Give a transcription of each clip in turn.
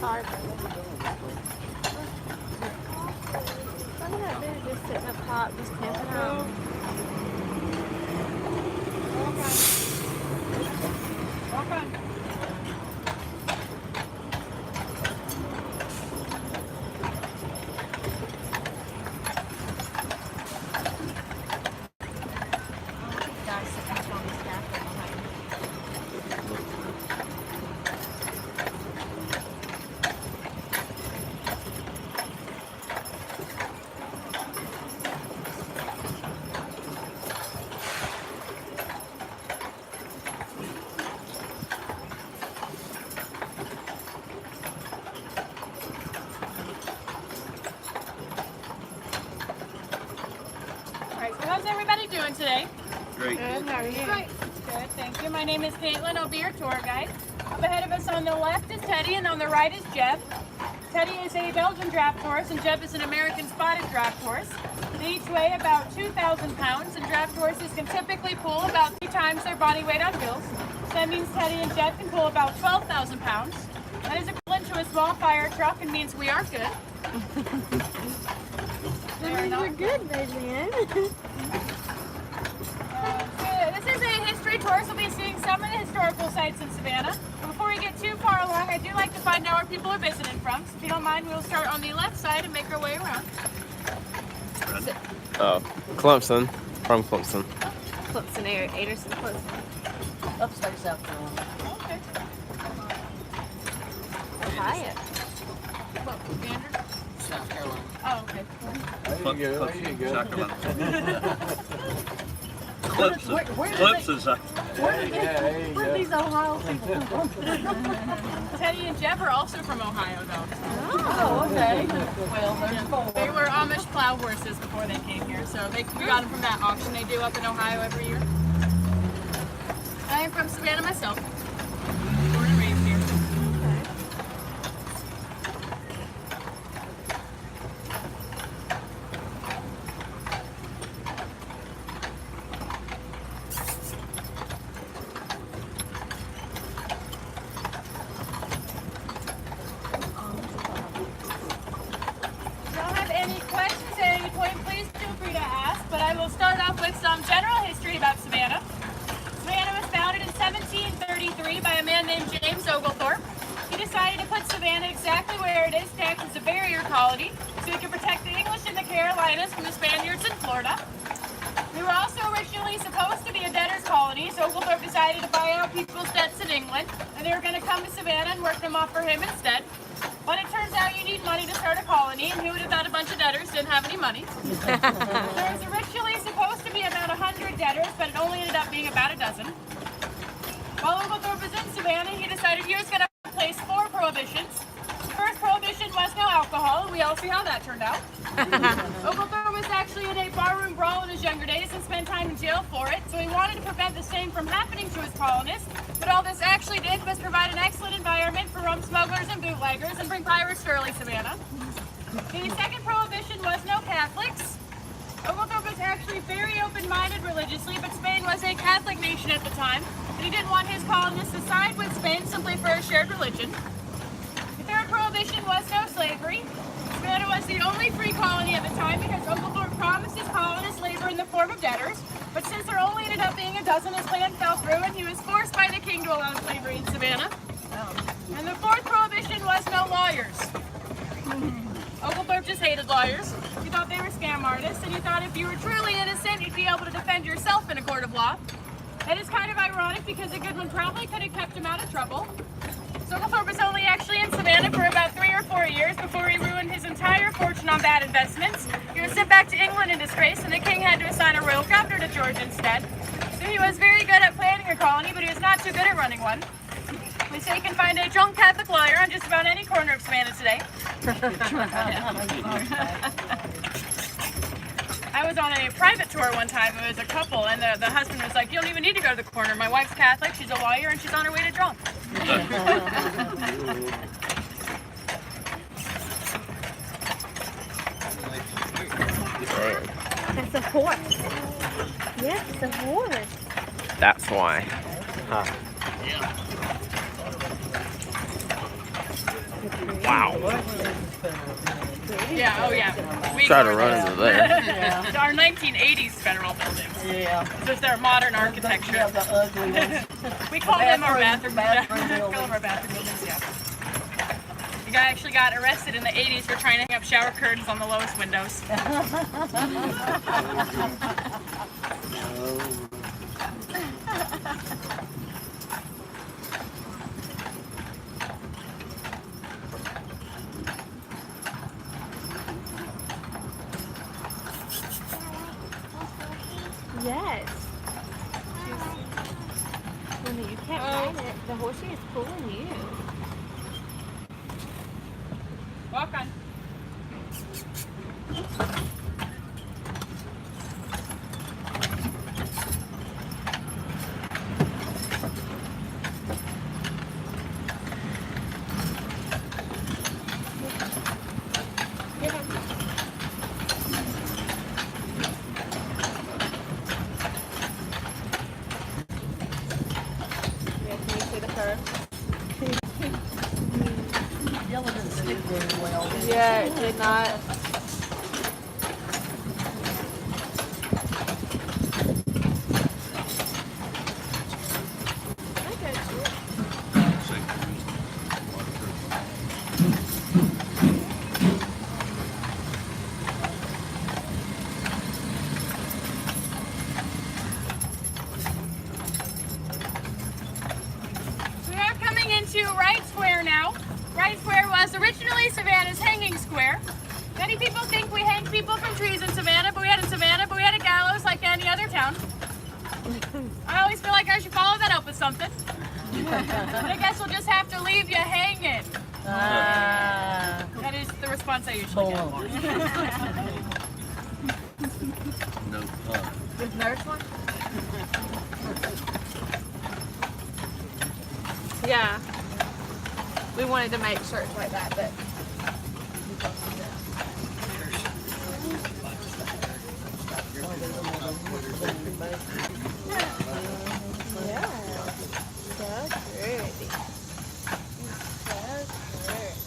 hard. Look at that dude just sitting up top, just camping out. Walk on. How's everybody doing today? Great. Good, how are you? Great. Good, thank you. My name is Caitlin. I'll be your tour guide. Up ahead of us on the left is Teddy and on the right is Jeb. Teddy is a Belgian draft horse and Jeb is an American spotted draft horse. They each weigh about 2,000 pounds and draft horses can typically pull about 3 times their body weight on wheels. So that means Teddy and Jeb can pull about 12,000 pounds. That is equivalent to a small fire truck and means we are good. We're good, baby. This is a history tour, so we'll be seeing some of the historical sites in Savannah. But before we get too far along, I do like to find out where people are visiting from. So if you don't mind, we'll start on the left side and make our way around. Oh, Clemson. From Clemson. Clemson, Anderson, Clemson. Upstate South Carolina. Okay. Ohio. What, Gander? South Carolina. Oh, okay. Clemson's Where are these Ohio people from? Teddy and Jeb are also from Ohio, though. Oh, okay. Well, there's 4. They were Amish plow horses before they came here, so we got them from that auction they do up in Ohio every year. I am from Savannah myself. Born and raised here. Some general history about Savannah. Savannah was founded in 1733 by a man named James Oglethorpe. He decided to put Savannah exactly where it is to act as a barrier colony so he could protect the English in the Carolinas from the Spaniards in Florida. We were also originally supposed to be a debtors colony, so Oglethorpe decided to buy out people's debts in England, and they were going to come to Savannah and work them off for him instead. But it turns out you need money to start a colony, and who would have thought a bunch of debtors didn't have any money? There was originally supposed to be about 100 debtors, but it only ended up being about a dozen. While Oglethorpe was in Savannah, he decided he was going to place 4 prohibitions. The first prohibition was no alcohol, and we all see how that turned out. Oglethorpe was actually in a barroom brawl in his younger days and spent time in jail for it, so he wanted to prevent the same from happening to his colonists. But all this actually did was provide an excellent environment for rum smugglers and bootleggers and bring pirates to early Savannah. The second prohibition was no Catholics. Oglethorpe was actually very open-minded religiously, but Spain was a Catholic nation at the time, and he didn't want his colonists to side with Spain simply for a shared religion. The third prohibition was no slavery. Savannah was the only free colony at the time because Oglethorpe promised his colonists labor in the form of debtors, but since there only ended up being a dozen, his plan fell through and he was forced by the king to allow slavery in Savannah. And the fourth prohibition was no lawyers. Oglethorpe just hated lawyers. He thought they were scam artists, and he thought if you were truly innocent, you'd be able to defend yourself in a court of law. That is kind of ironic because a good one probably could have kept him out of trouble. So Oglethorpe was only actually in Savannah for about 3 or 4 years before he ruined his entire fortune on bad investments. He was sent back to England in disgrace, and the king had to assign a royal governor to George instead. So he was very good at planning a colony, but he was not too good at running one. We say you can find a drunk Catholic lawyer on just about any corner of Savannah today. I was on a private tour one time. It was a couple, and the husband was like, "You don't even need to go to the corner. My wife's Catholic, she's a lawyer, and she's on her way to drunk." That's a horse. Yes, it's a horse. That's why. Huh. Good Wow. Yeah, oh yeah. We Try to ignore run those. into there. Yeah. Our 1980s federal buildings. Yeah. It's just their modern architecture. Yeah, the ugly ones. We call them our bathroom bathroom We call them our bathroom buildings, yeah. The guy actually got arrested in the 80s for trying to hang up shower curtains on the lowest windows. Yes. Well, you can't ride it. The horsey is pulling you. Walk on. Yeah, can you see the curve? Yellow didn't stick very well. Yeah, it did not. We are coming into Wright Square now. Wright Square was originally Savannah's hanging square. Many people think we hang people from trees in Savannah, but we had a gallows like any other town. I always feel like I should follow that up with something. I guess we'll just have to leave you hanging. That is the response I usually get. No pun. With nurse one? Yeah. We wanted to make shirts like that, but yeah. So pretty. So pretty.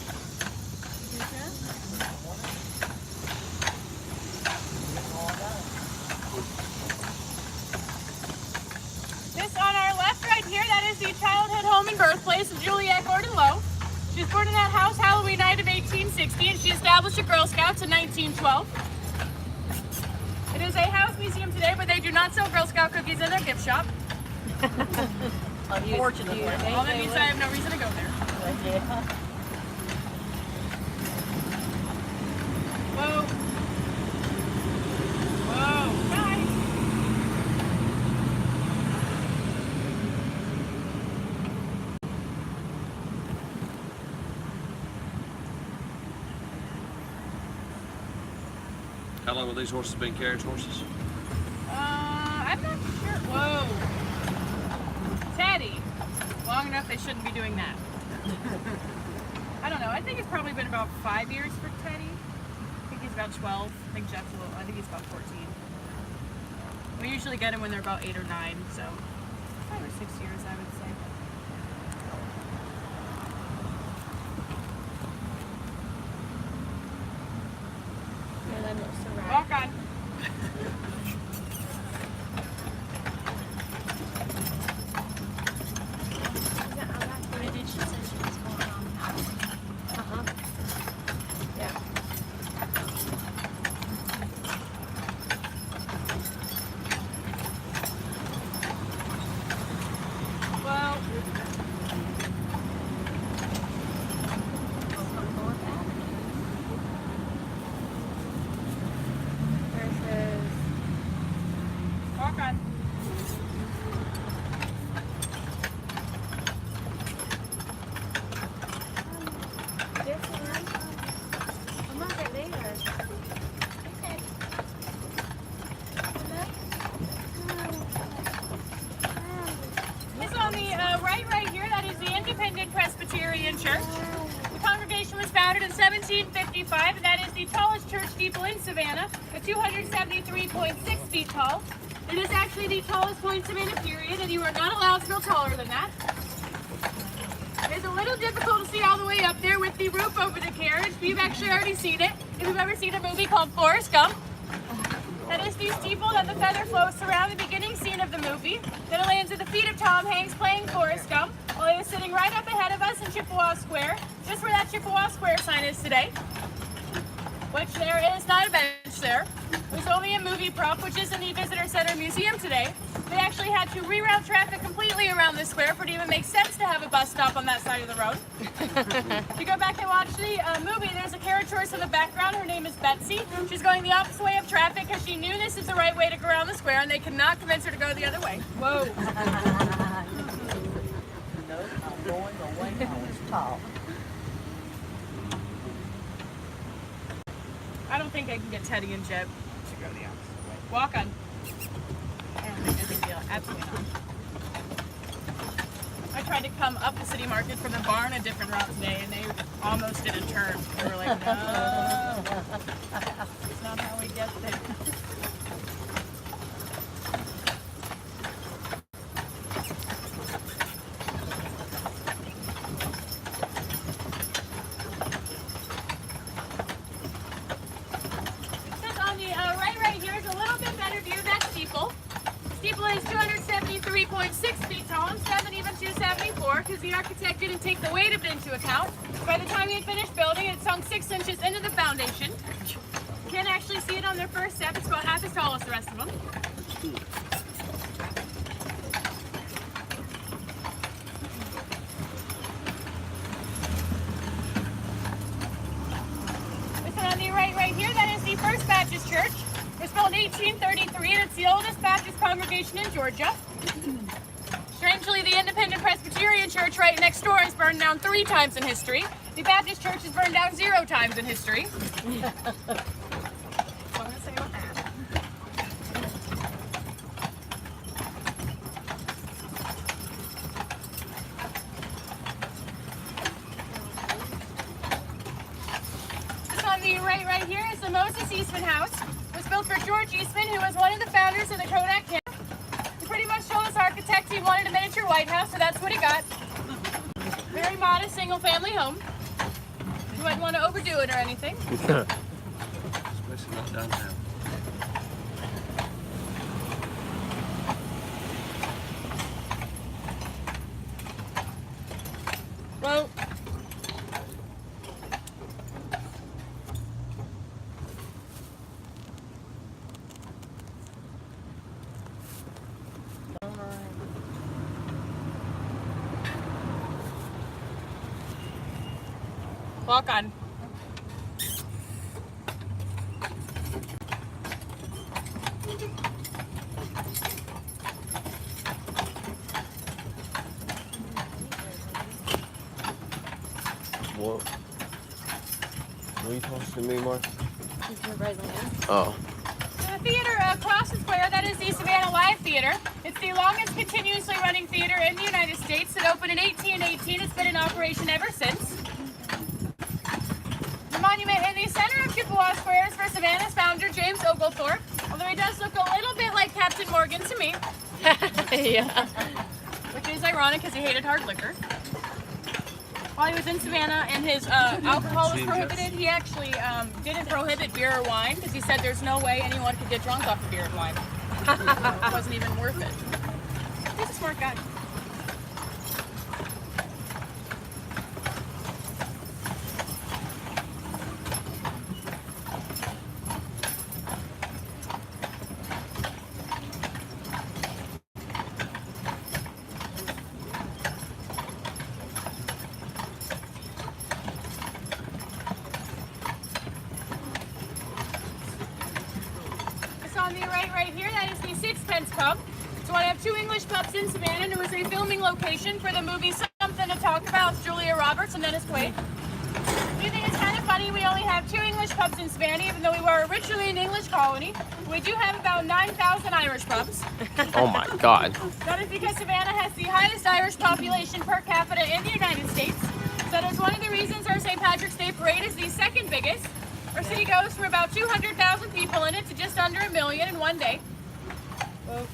This on our left right here, that is the childhood home and birthplace of Juliette Gordon Lowe. She was born in that house Halloween night of 1860, and she established the Girl Scouts in 1912. It is a house museum today, but they do not sell Girl Scout cookies in their gift shop. Unfortunately. Well, that means I have no reason to go there. Yeah. Whoa. Whoa. Guys. How long have these horses been carriage horses? I'm not sure. Whoa. Teddy. Long enough they shouldn't be doing that. I don't know. I think it's probably been about 5 years for Teddy. I think he's about 12. I think Jeff's a little, I think he's about 14. We usually get him when they're about 8 or 9, so 5 or 6 years, I would say. Yeah, that looks so right. Walk on. Yeah. Well, Versus walk on. this one. I'm not that big. Okay. This on the right here, that is the Independent Presbyterian Church. The congregation was founded in 1755, and that is the tallest church steeple in Savannah, at 273.6 feet tall. It is actually the tallest point in Savannah, period, and you are not allowed to go taller than that. It is a little difficult to see all the way up there with the roof over you've actually already seen it. If you've ever seen a movie called Forrest Gump, that is the steeple that the feather floats around the beginning scene of the movie. Then it lands at the feet of Tom Hanks playing Forrest Gump while he was sitting right up ahead of us in Chippewa Square, just where that Chippewa Square sign is today. Which there is not a bench there. There's only a movie prop, which is in the Visitor Center Museum today. They actually had to reroute traffic completely around the square for it to even make sense to have a bus stop on that side of the road. If you go back and watch the movie, there's a carriage horse in the background. Her name is Betsy. She's going the opposite way of traffic because she knew this is the right way to go around the square, and they could not convince her to go the other way. Whoa. No, I'm going the way I was taught. I don't think I can get Teddy and Jeb to go the opposite way. Walk on. I don't think it's a big deal. Absolutely not. I tried to come up the city market from the barn a different route today, and they almost did a turn. They were like, no, that's not how we get there. Steeple is 273.6 feet tall. Instead of even 274 because the architect didn't take the weight of it into account. By the time he had finished building, it sunk 6 inches into the foundation. You can't actually see it on their first step. It's about half as tall as the rest of them. This one on the right here, that is the First Baptist Church. It was built in 1833, and it's the oldest Baptist congregation in Georgia. Strangely, the Independent Presbyterian Church right next door has burned down 3 times in history. The Baptist Church has burned down 0 times in history. That's what I'm going to say about that. This on the right here is the Moses Eastman House. It was built for George Eastman, who was one of the founders of the Kodak camera. He pretty much told his architect he wanted a miniature White House, so that's what he got. Very modest single-family home. You wouldn't want to overdo it or anything. Especially not downtown. Well, walk on. What? What are you talking to me, Mark? Oh. The theater across the square, that is the Savannah Live Theater. It's the longest continuously running theater in the United States. It opened in 1818. It's been in operation ever since. The monument in the center of Chippewa Square is for Savannah's founder, James Oglethorpe, although he does look a little bit like Captain Morgan to me. Yeah. Which is ironic because he hated hard liquor. While he was in Savannah and his alcohol was prohibited, he actually didn't prohibit beer or wine because he said there's no way anyone could get drunk off of beer and wine. It wasn't even worth it. He's a smart guy. On the right here, that is the Sixpence Pub. So I have 2 English pubs in Savannah, and it was a filming location for the movie Something to Talk About with Julia Roberts and Dennis Quaid. We think it's kind of funny we only have 2 English pubs in Savannah, even though we were originally an English colony. We do have about 9,000 Irish pubs. Oh my God. That is because Savannah has the highest Irish population per capita in the United States. So that is one of the reasons our St. Patrick's Day Parade is the second biggest. Our city goes from about 200,000 people in it to just under 1 million in one day. Wow.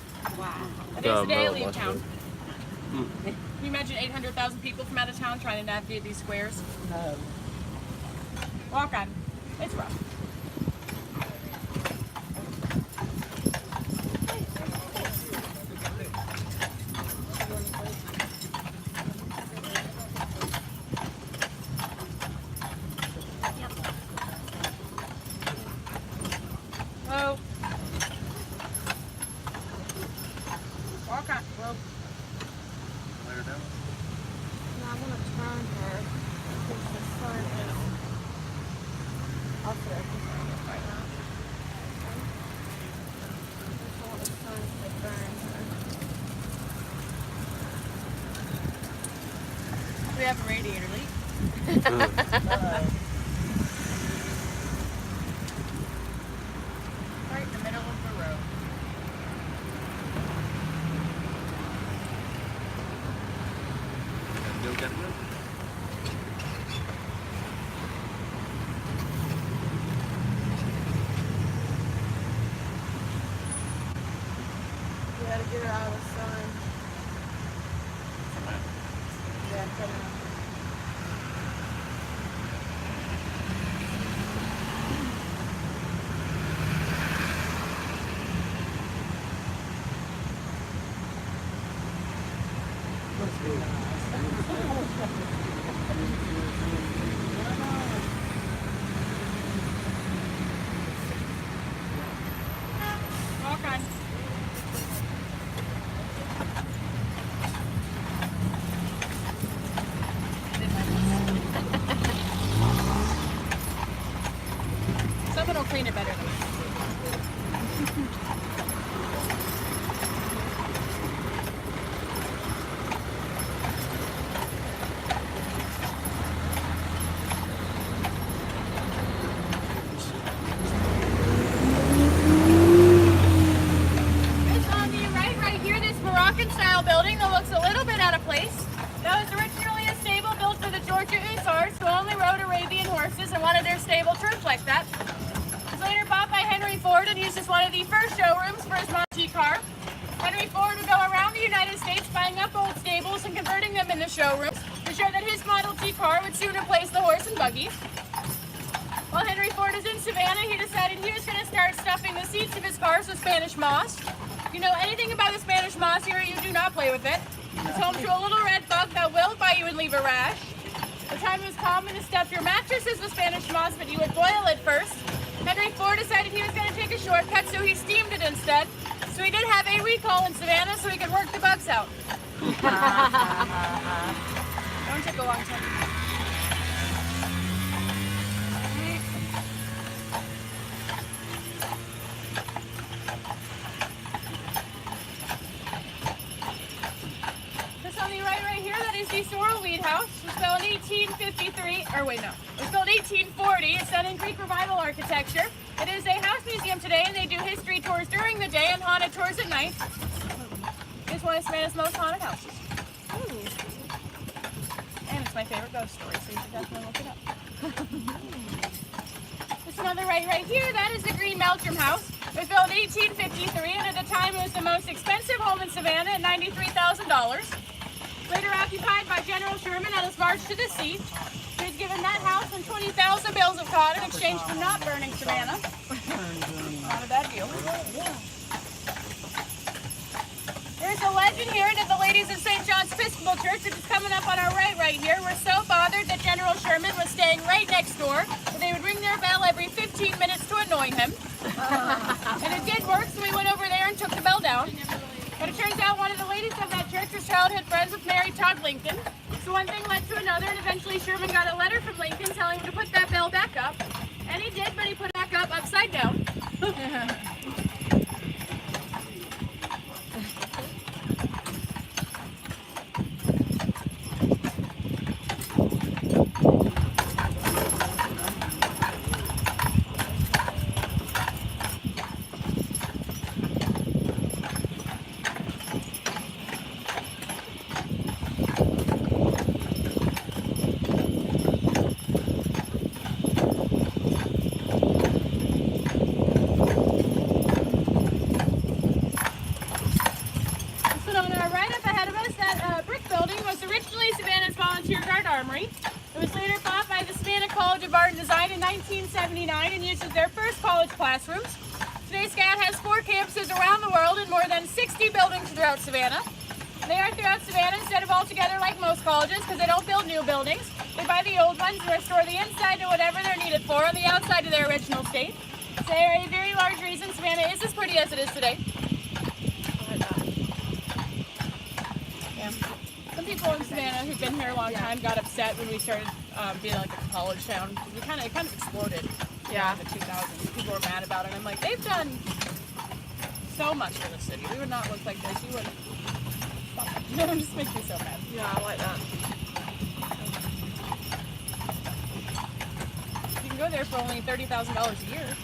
That is the day I leave town. Can you imagine 800,000 people from out of town trying to navigate these squares? No. Walk on. It's rough. Whoa. Walk on. Whoa. Let her down. No, I'm gonna turn her because the sun is up there right now. I don't want the sun to burn her. We have a radiator leak. Right in the middle of the road. Go get it. You gotta get her out of the sun. Yeah, put her out. Walk on. Someone will clean it better than me. It's on the right here, this Moroccan-style building that looks a little bit out of place. That was originally a stable built for the Georgia Hussars, who only rode Arabian horses and wanted their stable troops like that. It was later bought by Henry Ford and used as one of the first showrooms for his Model T car. Henry Ford would go around the United States buying up old stables and converting them into showrooms to show that his Model T car would soon replace the horse and buggy. While Henry Ford is in Savannah, he decided he was going to start stuffing the seats of his cars with Spanish moss. If you know anything about the Spanish moss here, you do not play with it. It's home to a little red bug that will bite you and leave a rash. The time was common to stuff your mattresses with Spanish moss, but you would boil it first. Henry Ford decided he was going to take a shortcut, so he steamed it instead. So he did have a recall in Savannah so he could work the bugs out. Don't take a long time. This on the right here, that is the Sorrel-Weed House. It was built in 1853, or wait, no. It was built in 1840. It's done in Greek Revival architecture. It is a house museum today, and they do history tours during the day and haunted tours at night. It's one of Savannah's most haunted houses. And it's my favorite ghost story, so you should definitely look it up. There's another right here. That is the Green Meldrum House. It was built in 1853, and at the time it was the most expensive home in Savannah at $93,000. Later occupied by General Sherman on his march to the sea. He was given that house and 20,000 bales of cotton in exchange for not burning Savannah. Not a bad deal. There's a legend here that the ladies of St. John's Episcopal Church, which is coming up on our right here, were so bothered that General Sherman was staying right next door that they would ring their bell every 15 minutes to annoy him. And it did work, so we went over there and took the bell down. But it turns out one of the ladies of that church was childhood friends with Mary Todd Lincoln. So one thing led to another, and eventually Sherman got a letter from Lincoln telling him to put that bell back up. And he did, but he put it back up upside down. and designed in 1979 and uses their first college classrooms. Today, SCAD has 4 campuses around the world and more than 60 buildings throughout Savannah. They are throughout Savannah instead of all together like most colleges because they don't build new buildings. They buy the old ones and restore the inside to whatever they're needed for on the outside to their original state. They are a very large reason Savannah is as pretty as it is today. Yeah. Some people in Savannah who've been here a long time got upset when we started being like a college town. It kind of exploded. Yeah, in the 2000s. People were mad about it. I'm like, they've done so much for the city. We would not look like this. You wouldn't. It just makes me so mad. Yeah, I like that. You can go there for only $30,000 a year.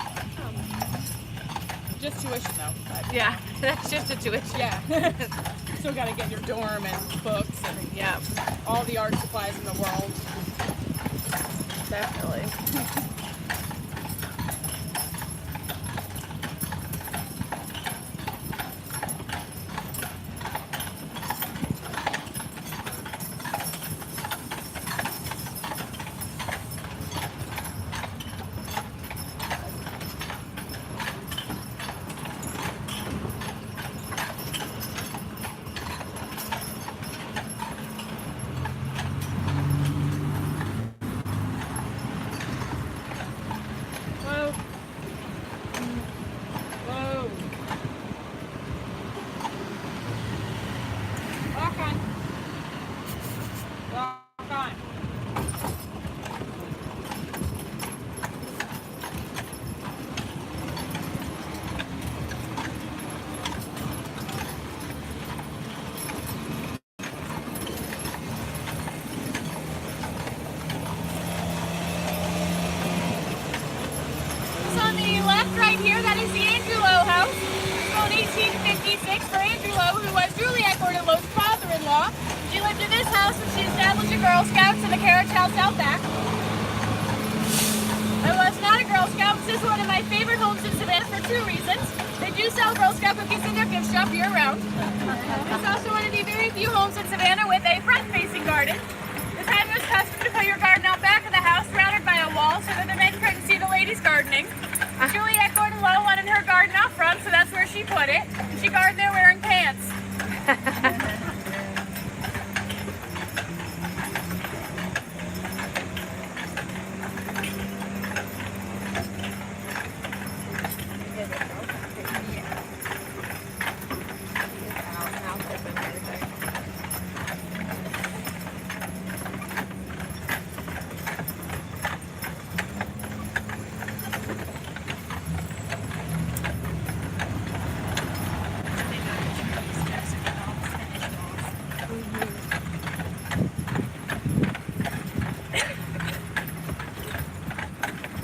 Just tuition though. But Yeah, that's just a tuition. yeah. Still got to get your dorm and books and Yeah, all the art supplies in the world. definitely. Whoa. Whoa. Walk on. Walk on. So on the left right here, that is the Andrew Lowe house. It's built in 1856 for Andrew Lowe, who was Juliet Gordon Lowe's father-in-law. She lived in this house when she established the Girl Scouts in the Carriage house out back. I was not a Girl Scout. This is one of my favorite homes in Savannah for 2 reasons. They do sell Girl Scout cookies in their gift shop year-round. It's also one of the very few homes in Savannah with a front-facing garden. The time was custom to put your garden out back of the house, surrounded by a wall, so that the men couldn't see the ladies gardening. Juliet Gordon Lowe wanted her garden out front, so that's where she put it. She gardened there wearing pants.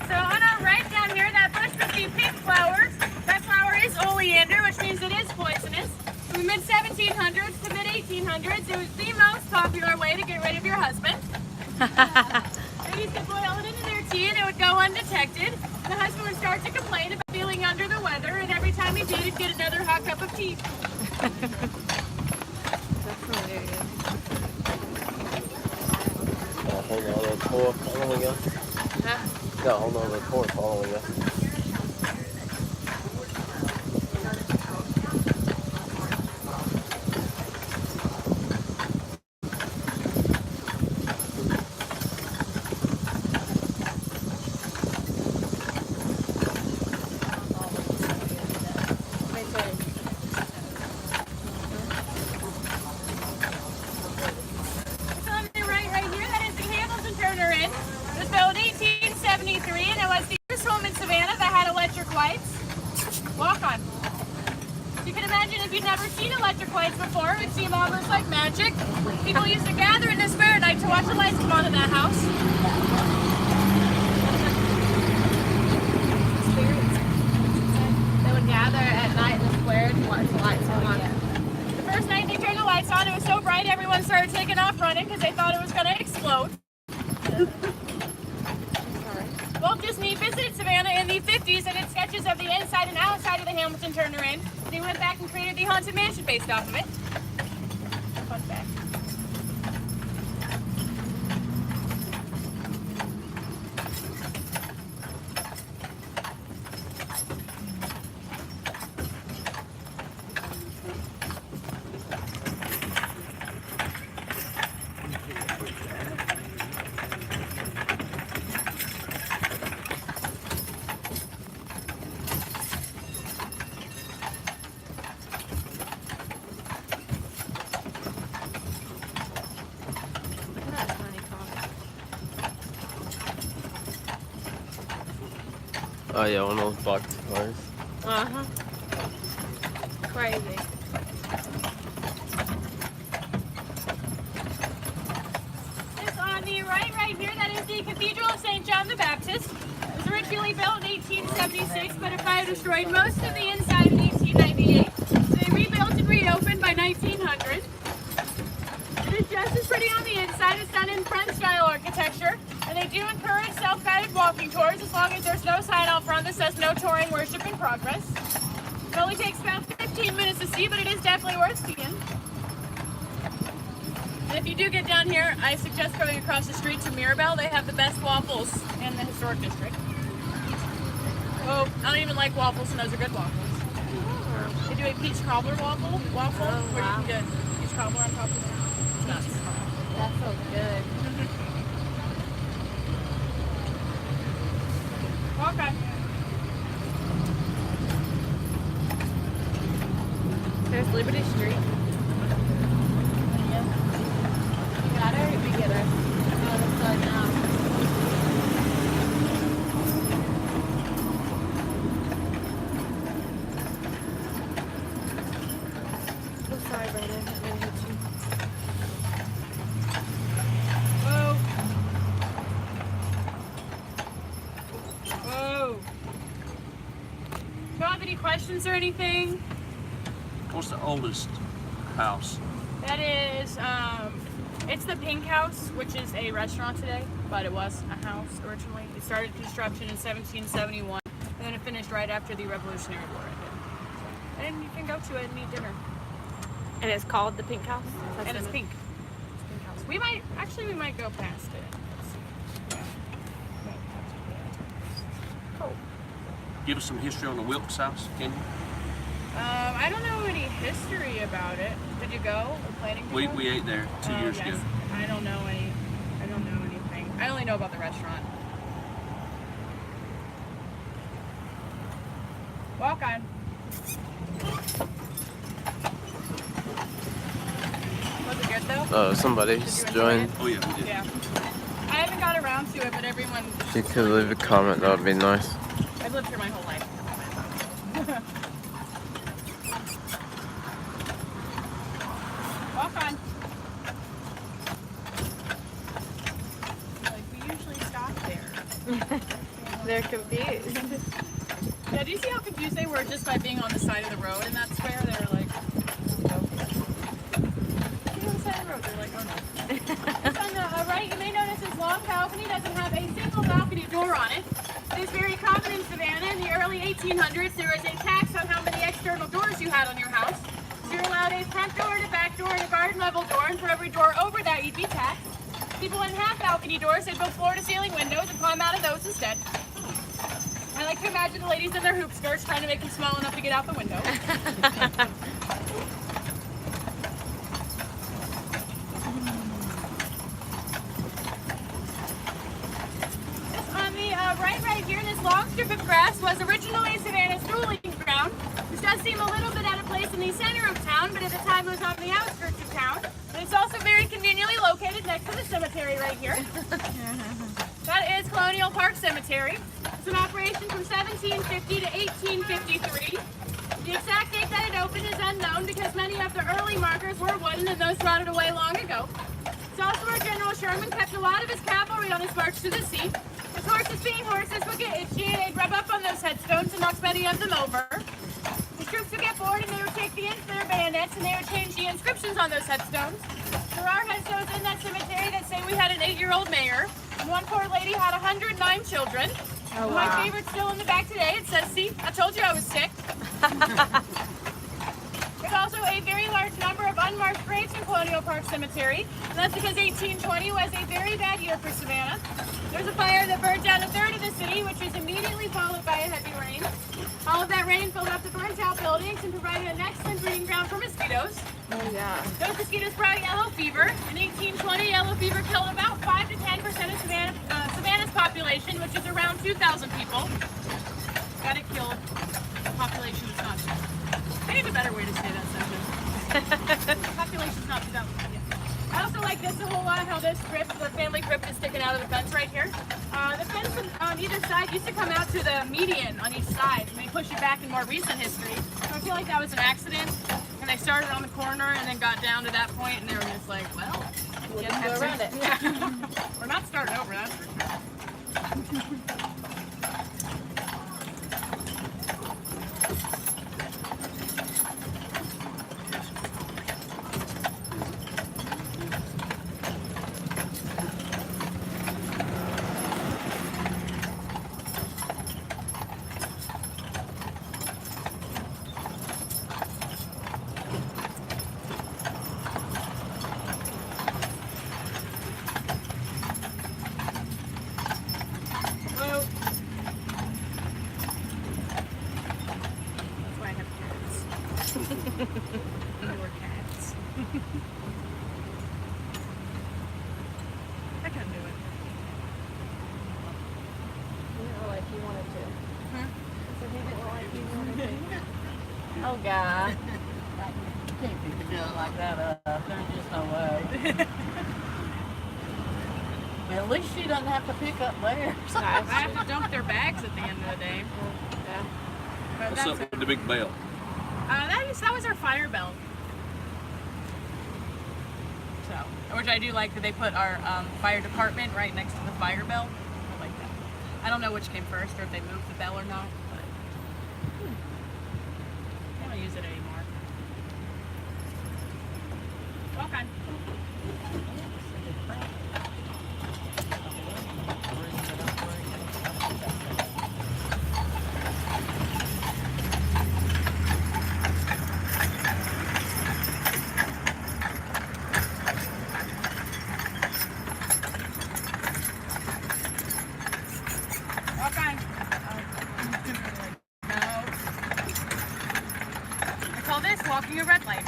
So on our right down here, that bush with the pink flowers, that flower is oleander, which means it is poisonous. From the mid-1700s to mid-1800s, it was the most popular way to get rid of your husband. Ladies could boil it into their tea and it would go undetected. The husband would start to complain about feeling under the weather, and every time he did, he'd get another hot cup of tea. That's really good. Hold on, the core following us. Huh? No, hold on, the core following us. So on the right here, that is the Hamilton Turner Inn. It was built in 1873, and it was the first home in Savannah that had electric lights. Walk on. You can imagine if you'd never seen electric lights before, it would seem almost like magic. People used to gather in the square at night to watch the lights come on in that house. They would gather at night in the square to watch the lights come on. The first night they turned the lights on, it was so bright everyone started taking off running because they thought it was going to explode. Walt Disney visited Savannah in the 50s and did sketches of the inside and outside of the Hamilton Turner Inn. They went back and created the Haunted Mansion based off of it. Fun fact. Oh yeah, one of those box cars. Uh-huh. Crazy. This on the right here, that is the Cathedral of St. John the Baptist. It was originally built in 1876, but a fire destroyed most of the inside in 1898. So they rebuilt and reopened by 1900. It is just as pretty on the inside. It's done in French-style architecture, and they do encourage self-guided walking tours as long as there's no sign out front that says no touring worship in progress. It only takes about 15 minutes to see, but it is definitely worth seeing. And if you do get down here, I suggest going across the street to Mirabel. They have the best waffles in the historic district. Oh, I don't even like waffles, and those are good waffles. They do a peach cobbler waffle where you can get peach cobbler on top of it. It's nuts. That feels good. Okay. There's Liberty Street. You got it? We get it. Oh, that's good now. Oh, sorry, Brandon. I'm gonna hit you. Whoa. Whoa. Do you have any questions or anything? What's the oldest house? That is, it's the Pink House, which is a restaurant today, but it was a house originally. It started construction in 1771, and then it finished right after the Revolutionary War ended. And you can go to it and eat dinner. And it's called the Pink House? And it's pink. It's Pink House. We might go past it. Let's see. Yeah. Cool. Give us some history on the Wilkes house, can you? I don't know any history about it. Did you go? Or planning to go? We ate there 2 years yes. ago. I don't know anything. I only know about the restaurant. Walk on. Was it good though? Oh, somebody Did just you enjoy joined. it? Oh yeah, we did. Yeah. I haven't got around to it, but everyone. If you could leave a comment, that would be nice. I've lived here my whole life. Walk on. Like we usually stop there. They're confused. Yeah, do you see how confused they were just by being on the side of the road in that square? They were like, being on the side of the road, they're like, oh no. It's on the right, you may notice this long balcony doesn't have a single balcony door on it. It is very common in Savannah. In the early 1800s, there was a tax on how many external doors you had on your house. So you're allowed a front door, and a back door, and a garden level door, and for every door over that, you'd be taxed. People wouldn't have balcony doors, they'd build floor-to-ceiling windows and climb out of those instead. I like to imagine the ladies in their hoop skirts trying to make them small enough to get out the window. On the right here, this long strip of grass was originally Savannah's dueling ground. This does seem a little bit out of place in the center of town, but at the time it was on the outskirts of town. And it's also very conveniently located next to the cemetery right here. That is Colonial Park Cemetery. It's in operation from 1750 to 1853. The exact date that it opened is unknown because many of the early markers were wooden and those rotted away long ago. It's also where General Sherman kept a lot of his cavalry on his march to the sea. His horses, being horses, would get itchy and they'd rub up on those headstones and knock many of them over. The troops would get bored and they would take the ends of their bayonets and they would change the inscriptions on those headstones. There are headstones in that cemetery that say we had an 8-year-old mayor, and one poor lady had 109 children. Oh, My wow. favorite's still in the back today. It says, see, I told you I was sick. There's also a very large number of unmarked graves in Colonial Park Cemetery, and that's because 1820 was a very bad year for Savannah. There's a fire that burned down a third of the city, which was immediately followed by a heavy rain. All of that rain filled up the burnt out buildings and provided an excellent breeding ground for mosquitoes. Oh, yeah. Those mosquitoes brought yellow fever. In 1820, yellow fever killed about 5 to 10% of Savannah's population, which is around 2,000 people. Got it killed. Population is not 2,000. I need a better way to say that sentence. Population's not 2,000. Yeah. I also like this a whole lot, how this crypt, the family crypt is sticking out of the fence right here. The fence on either side used to come out to the median on each side, and they pushed it back in more recent history. So I feel like that was an accident, and they started on the corner and then got down to that point, and they were just like, well, We can go around it. Yeah. We're not starting over, that's for sure. That's why I have cats. Or cats. I can do it. He didn't look like he wanted to. Huh? So he didn't look like he wanted to. Oh, God. You can't pick a jug like that up. There's just no way. But at least she doesn't have to pick up theirs. I have to dump their bags at the end of the day. Yeah. But What's that's up with the big bell? that was our fire bell. So, which I do like that they put our fire department right next to the fire bell. I like that. I don't know which came first or if they moved the bell or not, but I don't use it anymore. Okay. Okay. No. I call this walking a red light.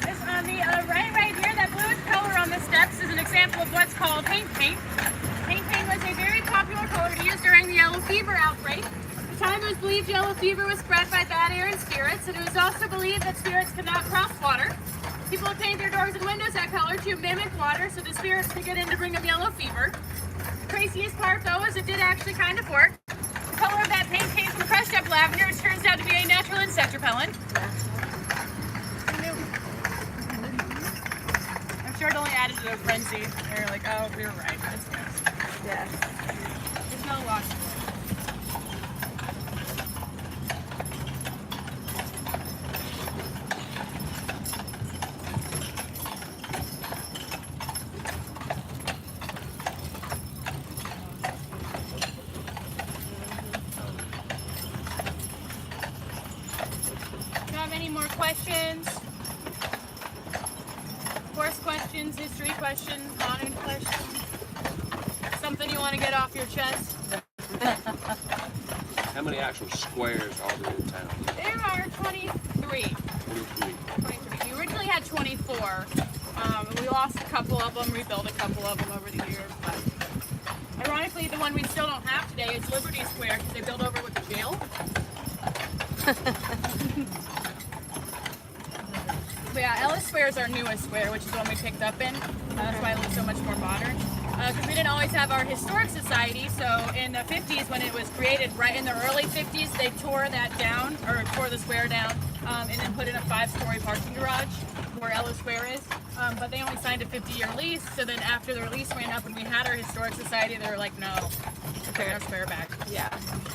This on the right here, that bluish color on the steps is an example of what's called paint paint. Paint paint was a very popular color to use during the yellow fever outbreak. At the time it was believed yellow fever was spread by bad air and spirits, and it was also believed that spirits could not cross water. People would paint their doors and windows that color to mimic water so the spirits could get in to bring them yellow fever. The craziest part though is it did actually kind of work. The color of that paint came from crushed up lavender, which turns out to be a natural insect repellent. I'm sure it only added to the frenzy. They're like, oh, we were right. It's nice. Yeah. There's no loss. Do you have any more questions? Course questions, history questions, modern questions? Something you want to get off your chest? How many actual squares are there in town? There are 23. 23. 23. We originally had 24. We lost a couple of them, rebuilt a couple of them over the years. But ironically, the one we still don't have today is Liberty Square because they built over with the jail. But yeah, Ellis Square is our newest square, which is the one we picked up in. That's why it looks so much more modern. Because we didn't always have our historic society, so in the 50s when it was created, right in the early 50s, they tore that down, or tore the square down, and then put in a 5-story parking garage where Ellis Square is. But they only signed a 50-year lease, so then after the lease ran up and we had our historic society, they were like, no, we're taking our square back. Yeah.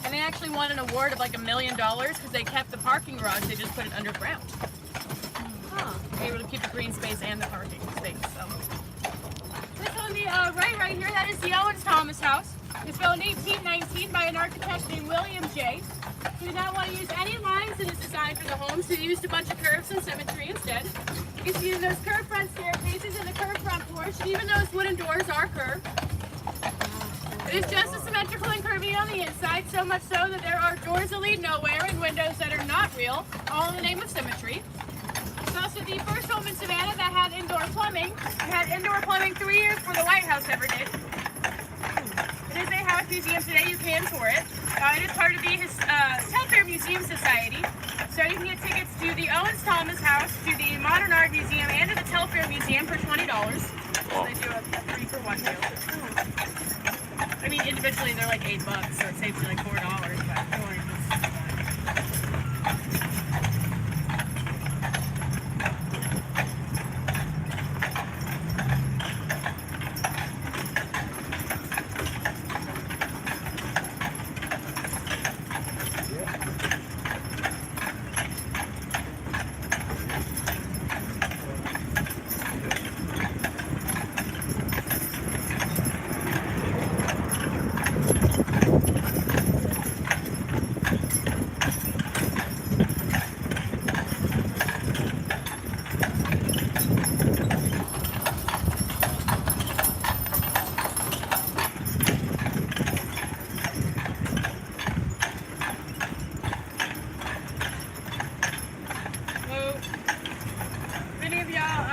And they actually won an award of like $1 million because they kept the parking garage, they just put it underground. Huh. They were able to keep the green space and the parking space. So this on the right here, that is the Owens Thomas House. It was built in 1819 by an architect named William J. He did not want to use any lines in his design for the home, so he used a bunch of curves and symmetry instead. You can see those curved front staircases and the curved front porch, and even those wooden doors are curved. It is just as symmetrical and curvy on the inside, so much so that there are doors that lead nowhere and windows that are not real, all in the name of symmetry. It's also the first home in Savannah that had indoor plumbing. It had indoor plumbing 3 years before the White House ever did. It is a house museum today. You can tour it. It is part of the Telfair Museum Society. So you can get tickets to the Owens Thomas House, to the Modern Art Museum, and to the Telfair Museum for $20. So they do a 3-for-1 deal. I mean, individually they're like $8, so it saves you like $4.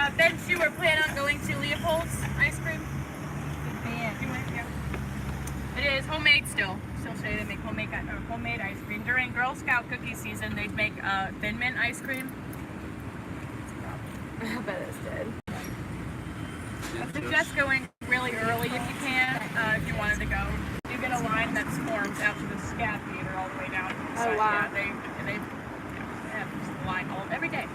But Ben, you were planning on going to Leopold's ice cream? You went, yeah. It is homemade still. Still say they make homemade ice cream. During Girl Scout cookie season, they make Thin Mint ice cream. I bet it's good. I suggest going really early if you can, if you wanted to go. You get a line that forms out to the Scat Theater all the way down. Oh, wow. Yeah, they have a line every day.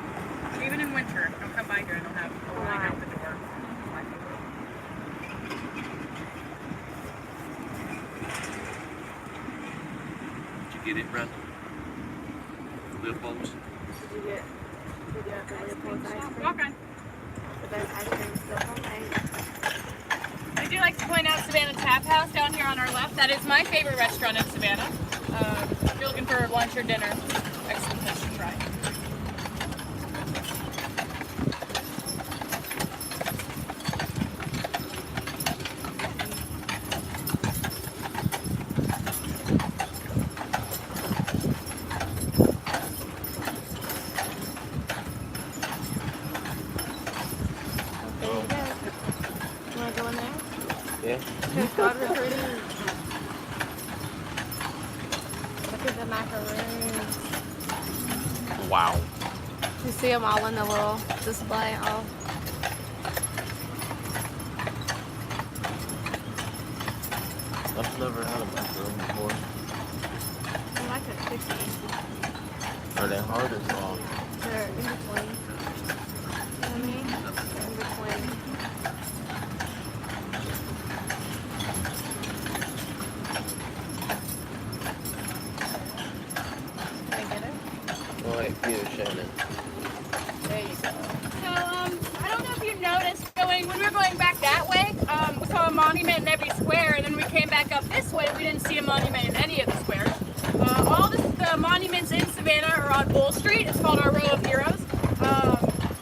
Even in winter, they'll come by here and they'll have a line out the door. Did you get it, Brenda? Leopold's? Did you get the Leopold's ice cream? Walk on. The best ice cream is still homemade. I do like to point out Savannah Tap House down here on our left. That is my favorite restaurant in Savannah. If you're looking for lunch or dinner, excellent place to try. There you go. You want to go in there? Yeah. Who's got recruiting? Look at the macaroons. Wow. You see them all in the little display. Oh. I've never had a macaroon before. I like it sticky. Are they hard or soft? They're in between. You know what I mean? They're in between. Can I get it? Oh, wait, Peter Shannon. There you go. So, I don't know if you noticed, when we were going back that way, we saw a monument in every square, and then we came back up this way, we didn't see a monument in any of the squares. All the monuments in Savannah are on Bull Street. It's called our Row of Heroes.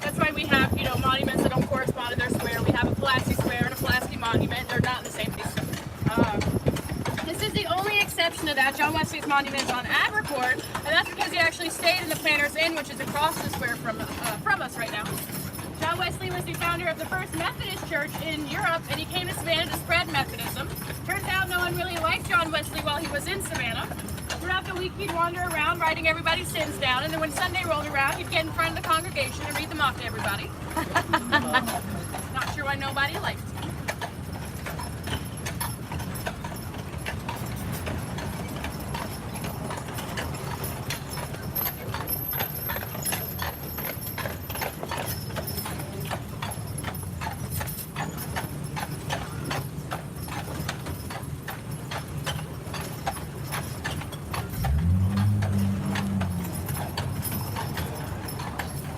That's why we have, monuments that don't correspond to their square. We have a Pulaski Square and a Pulaski Monument. They're not in the same place. This is the only exception to that. John Wesley's monument is on Abercourt, and that's because he actually stayed in the Planters Inn, which is across the square from us right now. John Wesley was the founder of the first Methodist church in Europe, and he came to Savannah to spread Methodism. Turns out no one really liked John Wesley while he was in Savannah. Throughout the week, he'd wander around writing everybody's sins down, and then when Sunday rolled around, he'd get in front of the congregation and read them off to everybody. Not sure why nobody liked him.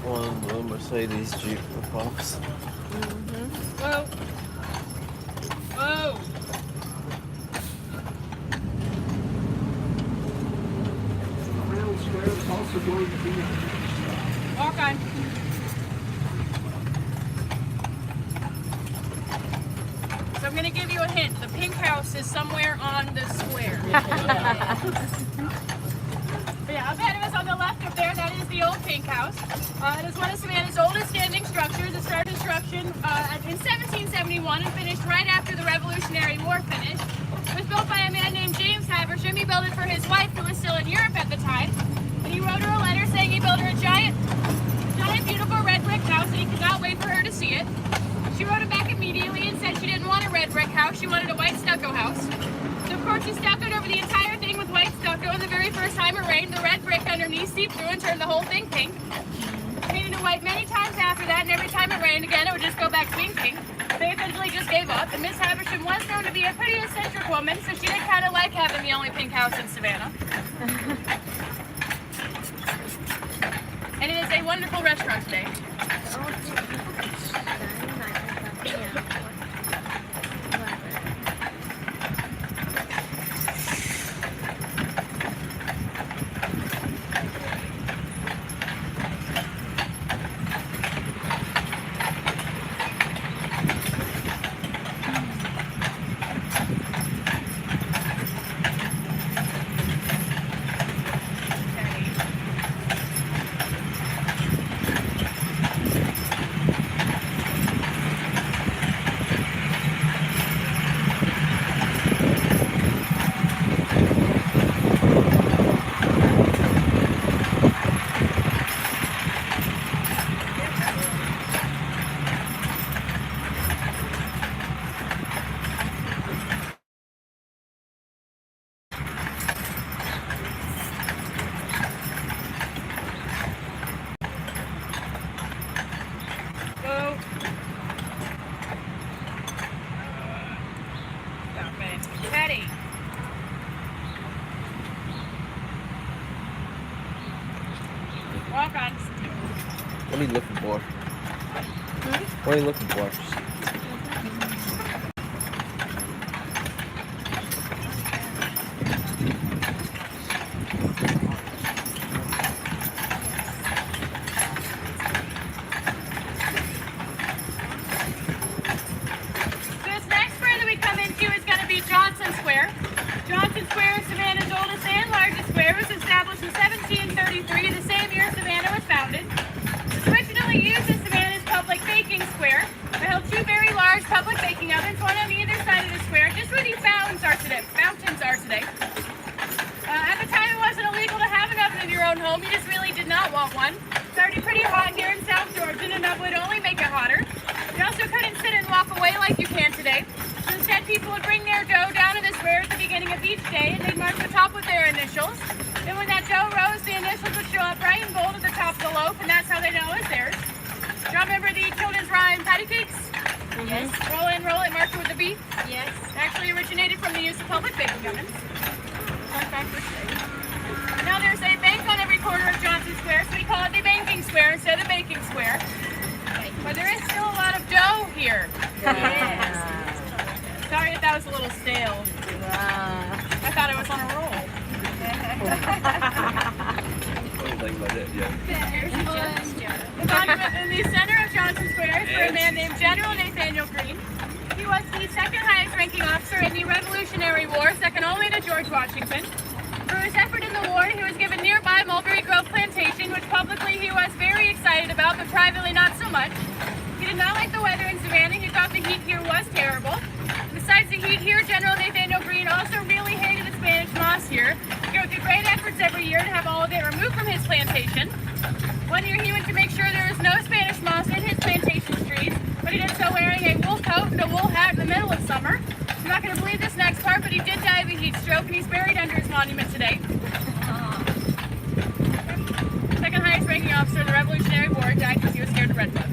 One of the Mercedes Jeep pops. Whoa. Whoa. Round Square is also going to be Walk on. So I'm going to give you a hint. The pink house is somewhere on the square. Yeah, up ahead of us on the left up there, that is the old pink house. It is one of Savannah's oldest standing structures. It started construction in 1771 and finished right after the Revolutionary War finished. It was built by a man named James Haversham. He built it for his wife, who was still in Europe at the time. And he wrote her a letter saying he built her a giant, beautiful red brick house and he could not wait for her to see it. She wrote him back immediately and said she didn't want a red brick house, she wanted a white stucco house. So of course she stuccoed over the entire thing with white stucco, and the very first time it rained, the red brick underneath seeped through and turned the whole thing pink. Painted it white many times after that, and every time it rained again, it would just go back to being pink. They eventually just gave up, and Miss Havisham was known to be a pretty eccentric woman, so she did kind of like having the only pink house in Savannah. And it is a wonderful restaurant today. Teddy. Walk on. What are you looking for? What are you looking for? This next square that we come into is going to be Johnson Square. Johnson Square is Savannah's oldest and largest square. It was established in 1733, the same year Savannah was founded. It was originally used as Savannah's public baking square. It held two very large public baking ovens, one on either side of the square, just where the fountains are today. At the time, it wasn't illegal to have an oven of your own home. You just really did not want one. It's already pretty hot here in South Georgia, and an oven would only make it hotter. You also couldn't sit and walk away like you can today. So instead, people would bring their dough down to the square at the beginning of each day, and they'd mark the top with their initials. Then when that dough rose, the initials would show up bright and bold at the top of the loaf, and that's how they know it's theirs. Do y'all remember the children's rhyme patty cakes? Yes. Roll in, mark it with a B. Yes. It actually originated from the use of public baking ovens. Fun fact for today. Now there's a bank on every corner of Johnson Square, so we call it the banking square instead of the baking square. But there is still a lot of dough here. Yes. Sorry if that was a little stale. I thought I was on a roll. Anything like that, yeah. The monument in the center of Johnson Square is for a man named General Nathaniel Greene. He was the second highest ranking officer in the Revolutionary War, second only to George Washington. For his effort in the war, he was given nearby Mulberry Grove Plantation, which publicly he was very excited about, but privately not so much. He did not like the weather in Savannah. He thought the heat here was terrible. Besides the heat here, General Nathaniel Greene also really hated the Spanish moss here. He go through great efforts every year to have all of it removed from his plantation. One year he went to make sure there was no Spanish moss in his plantation trees, but he did so wearing a wool coat and a wool hat in the middle of summer. You're not going to believe this next part, but he did die of a heat stroke, and he's buried under his monument today. Second highest ranking officer in the Revolutionary War died because he was scared of redwoods.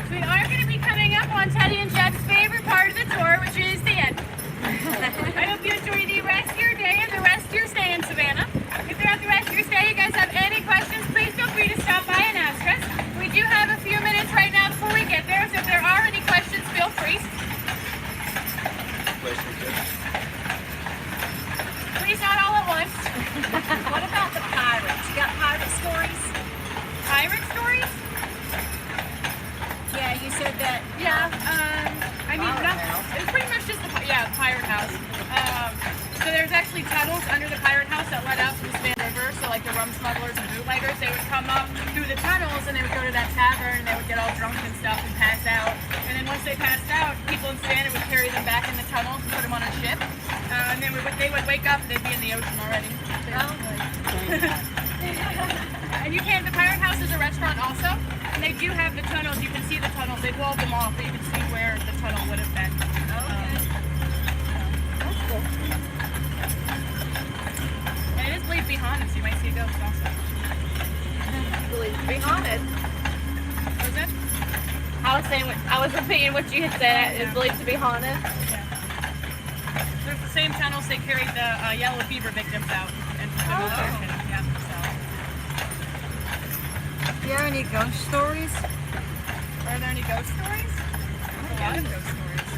We are going to be coming up on Teddy and Jeff's favorite part of the tour, which is the end. I hope you enjoy the rest of your day said that. Yeah, I mean, it's pretty much just the pirate house. So there's actually tunnels under the pirate house that led out to the Savannah River. So like the rum smugglers and bootleggers, they would come up through the tunnels and they would go to that tavern and they would get all drunk and stuff and pass out. And then once they passed out, people in Savannah would carry them back in the tunnels and put them on a ship. And then they would wake up and they'd be in the ocean already. And you can, the pirate house is a restaurant also. And they do have the tunnels. You can see the tunnels. They walled them off, but you can see where the tunnel would have been. And it is believed to be haunted, so you might see a ghost also. Believed to be haunted. What was it? I was repeating what you had said. It's believed to be haunted. There's the same tunnels they carried the yellow fever victims out and put them in the ocean. Yeah, so. Do you have any ghost stories? Are there any ghost stories? A lot of ghost stories.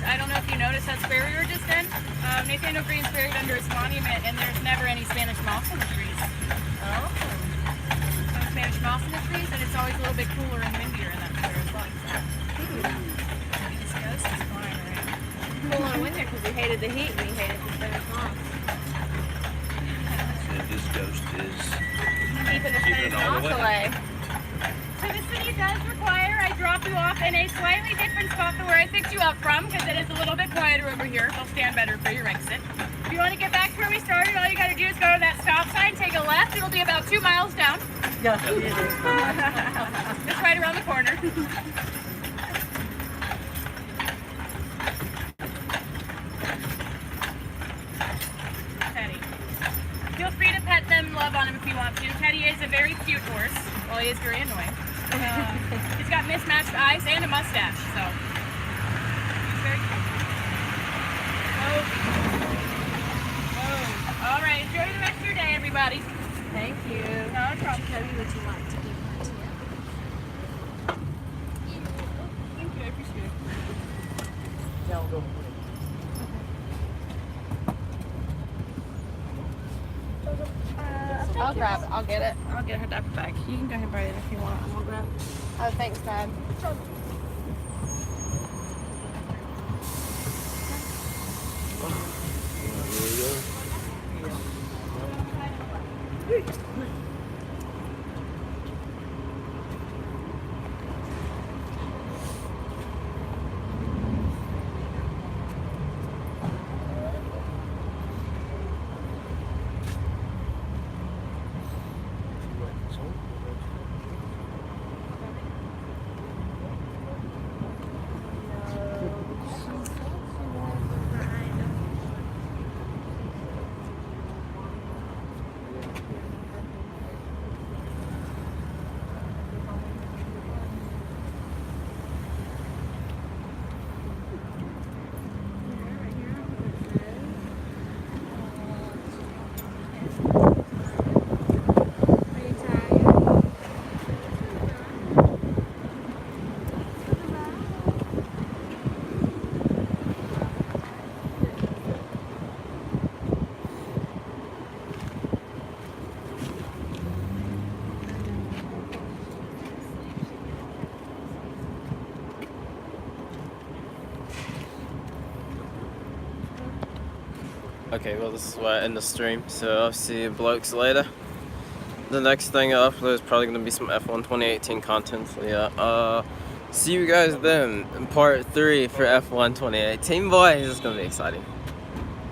I don't know if you noticed that square we were just in. Nathaniel Green's buried under his monument, and there's never any Spanish moss in the trees. Oh. No Spanish moss in the trees, and it's always a little bit cooler and windier in that square as well. This ghost is flying around. Cool and winter because we hated the heat and we hated the Spanish moss. So this ghost is Keeping the keeping Spanish it all moss the way. away. So this video does require I drop you off in a slightly different spot than where I picked you up from, because it is a little bit quieter over here. They'll stand better for your exit. If you want to get back to where we started, all you got to do is go to that stop sign, take a left. It'll be about 2 miles down. Yes, it is. It's right around the corner. Teddy. Feel free to pet them, love on him if you want to. Teddy is a very cute horse. Well, he is very annoying. He's got mismatched eyes and a mustache, so he's very cute. Whoa. All right, enjoy the rest of your day, everybody. Thank you. No problem. Cody, would you like to give her to you? Thank you, I appreciate it. Now we'll go. I'll grab it. I'll get it. I'll get her diaper bag. You can go ahead and buy it if you want. I'll grab it. Oh, thanks, Dad. Okay, well this is where I end the stream, so I'll see you blokes later. The next thing I'll upload is probably going to be some F1 2018 content, so yeah, see you guys then in part 3 for F1 2018, boys, it's going to be exciting.